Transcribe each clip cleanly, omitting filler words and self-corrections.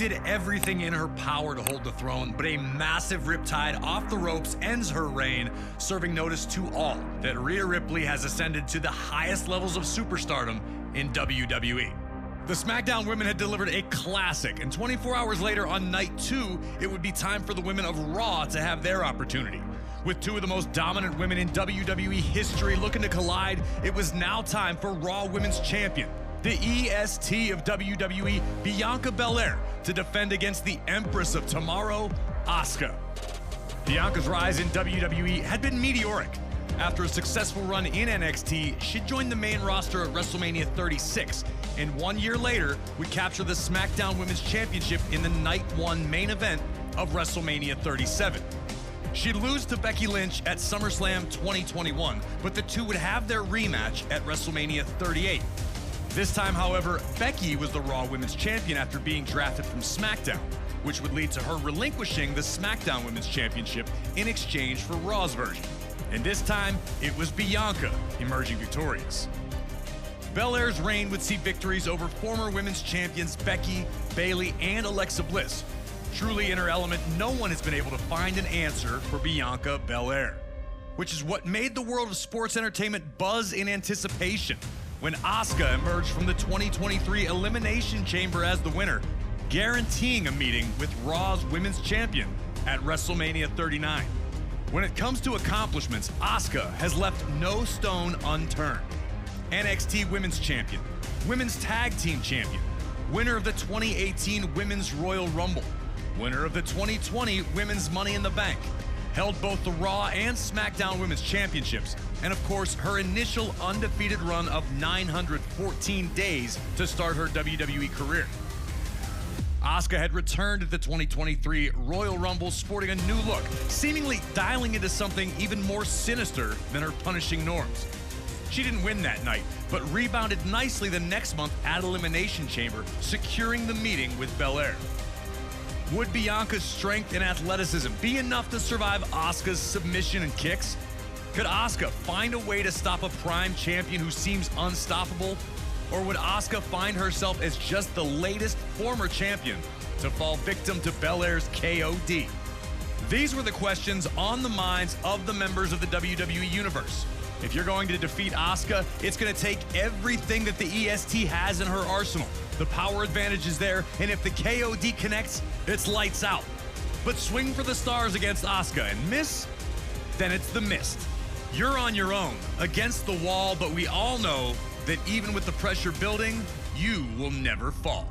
did everything in her power to hold the throne, but a massive riptide off the ropes ends her reign, serving notice to all that Rhea Ripley has ascended to the highest levels of superstardom in WWE. The SmackDown women had delivered a classic, and 24 hours later on night 2, it would be time for the women of Raw to have their opportunity. With two of the most dominant women in WWE history looking to collide, it was now time for Raw Women's Champion, the EST of WWE, Bianca Belair, to defend against the Empress of Tomorrow, Asuka. Bianca's rise in WWE had been meteoric. After a successful run in NXT, she joined the main roster at WrestleMania XXXIX, and 1 year later would capture the SmackDown Women's Championship in the Night 1 main event of WrestleMania XXXVII. She'd lose to Becky Lynch at SummerSlam 2021, but the two would have their rematch at WrestleMania 38. This time, however, Becky was the Raw Women's Champion after being drafted from SmackDown, which would lead to her relinquishing the SmackDown Women's Championship in exchange for Raw's version. And this time, it was Bianca emerging victorious. Belair's reign would see victories over former women's champions Becky, Bayley, and Alexa Bliss. Truly in her element, no one has been able to find an answer for Bianca Belair, which is what made the world of sports entertainment buzz in anticipation when Asuka emerged from the 2023 Elimination Chamber as the winner, guaranteeing a meeting with Raw's women's champion at WrestleMania 39. When it comes to accomplishments, Asuka has left no stone unturned. NXT Women's Champion, Women's Tag Team Champion, winner of the 2018 Women's Royal Rumble, winner of the 2020 Women's Money in the Bank, held both the Raw and SmackDown Women's Championships, and of course, her initial undefeated run of 914 days to start her WWE career. Asuka had returned at the 2023 Royal Rumble sporting a new look, seemingly dialing into something even more sinister than her punishing norms. She didn't win that night, but rebounded nicely the next month at Elimination Chamber, securing the meeting with Belair. Would Bianca's strength and athleticism be enough to survive Asuka's submission and kicks? Could Asuka find a way to stop a prime champion who seems unstoppable? Or would Asuka find herself as just the latest former champion to fall victim to Belair's KOD? These were the questions on the minds of the members of the WWE Universe. If you're going to defeat Asuka, it's going to take everything that the EST has in her arsenal. The power advantage is there, and if the KOD connects, it's lights out. But swing for the stars against Asuka and miss, then it's the mist. You're on your own, against the wall, but we all know that even with the pressure building, you will never fall.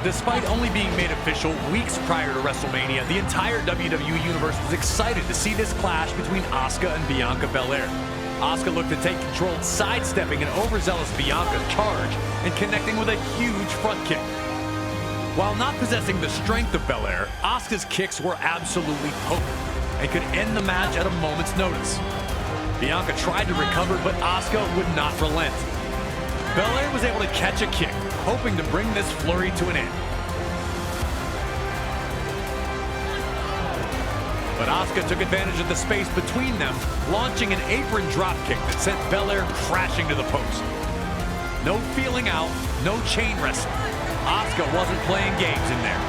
Despite only being made official weeks prior to WrestleMania, the entire WWE Universe was excited to see this clash between Asuka and Bianca Belair. Asuka looked to take control, sidestepping an overzealous Bianca's charge and connecting with a huge front kick. While not possessing the strength of Belair, Asuka's kicks were absolutely potent and could end the match at a moment's notice. Bianca tried to recover, but Asuka would not relent. Belair was able to catch a kick, hoping to bring this flurry to an end. But Asuka took advantage of the space between them, launching an apron dropkick that sent Belair crashing to the post. No feeling out, no chain wrestling. Asuka wasn't playing games in there.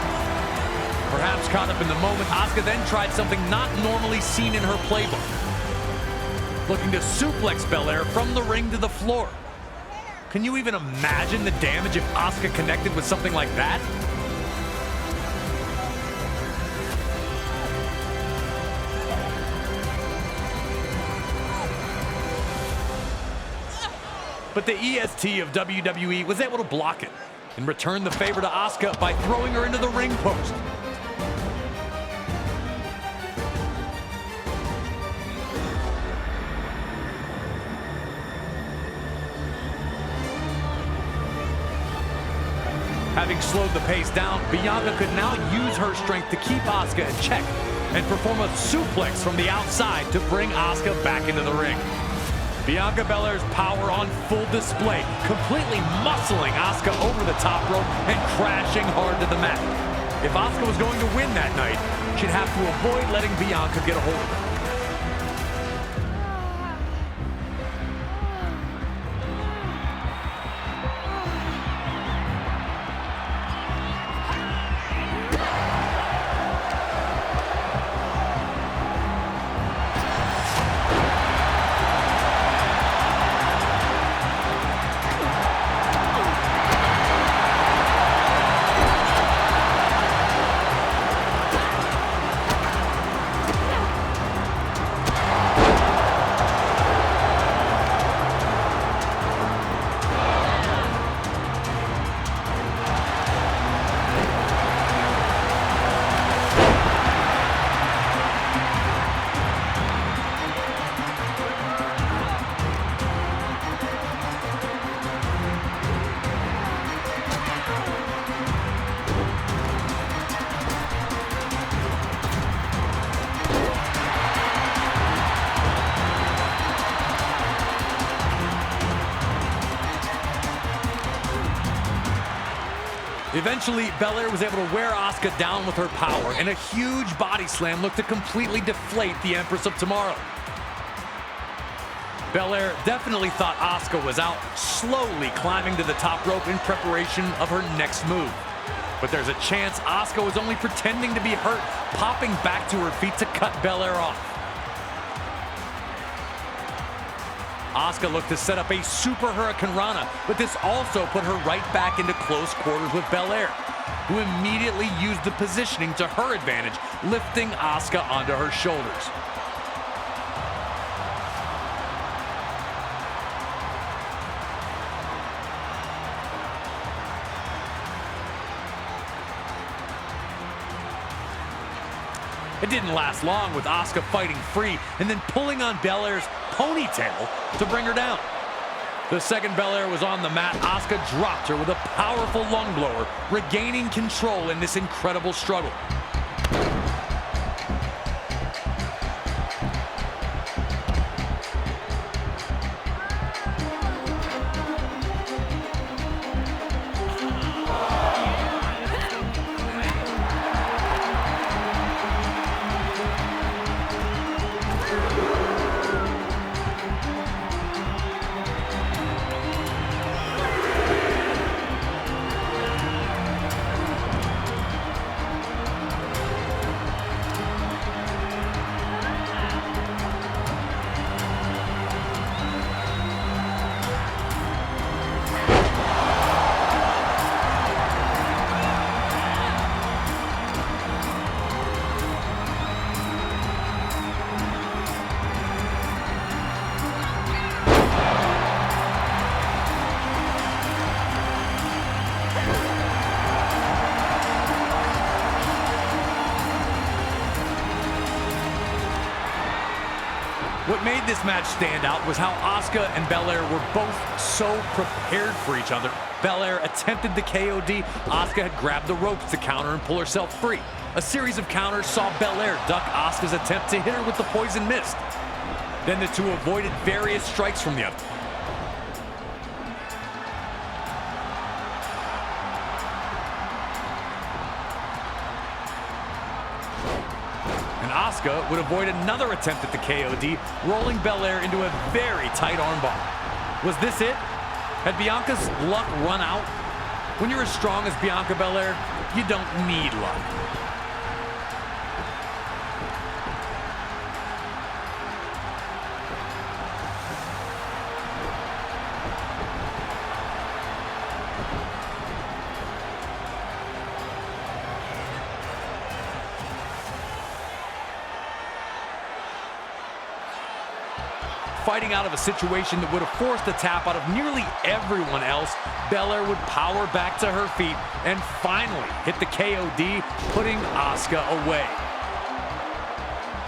Perhaps caught up in the moment, Asuka then tried something not normally seen in her playbook, looking to suplex Belair from the ring to the floor. Can you even imagine the damage if Asuka connected with something like that? But the EST of WWE was able to block it and return the favor to Asuka by throwing her into the ring post. Having slowed the pace down, Bianca could now use her strength to keep Asuka in check and perform a suplex from the outside to bring Asuka back into the ring. Bianca Belair's power on full display, completely muscling Asuka over the top rope and crashing hard to the mat. If Asuka was going to win that night, she'd have to avoid letting Bianca get a hold of her. Eventually, Belair was able to wear Asuka down with her power, and a huge body slam looked to completely deflate the Empress of Tomorrow. Belair definitely thought Asuka was out, slowly climbing to the top rope in preparation of her next move. But there's a chance Asuka was only pretending to be hurt, popping back to her feet to cut Belair off. Asuka looked to set up a super Hurricane Rana, but this also put her right back into close quarters with Belair, who immediately used the positioning to her advantage, lifting Asuka onto her shoulders. It didn't last long, with Asuka fighting free and then pulling on Belair's ponytail to bring her down. The second Belair was on the mat, Asuka dropped her with a powerful lung blower, regaining control in this incredible struggle. What made this match stand out was how Asuka and Belair were both so prepared for each other. Belair attempted the KOD. Asuka had grabbed the ropes to counter and pull herself free. A series of counters saw Belair duck Asuka's attempt to hit her with the poison mist. Then the two avoided various strikes from the other. And Asuka would avoid another attempt at the KOD, rolling Belair into a very tight armbar. Was this it? Had Bianca's luck run out? When you're as strong as Bianca Belair, you don't need luck. Fighting out of a situation that would have forced a tap out of nearly everyone else, Belair would power back to her feet and finally hit the KOD, putting Asuka away.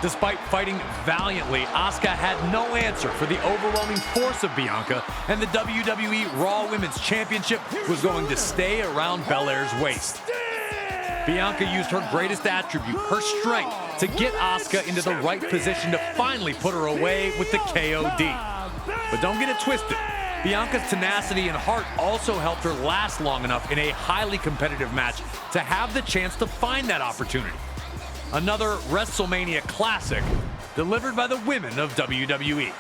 Despite fighting valiantly, Asuka had no answer for the overwhelming force of Bianca, and the WWE Raw Women's Championship was going to stay around Belair's waist. Bianca used her greatest attribute, her strength, to get Asuka into the right position to finally put her away with the KOD. But don't get it twisted. Bianca's tenacity and heart also helped her last long enough in a highly competitive match to have the chance to find that opportunity. Another WrestleMania classic delivered by the women of WWE.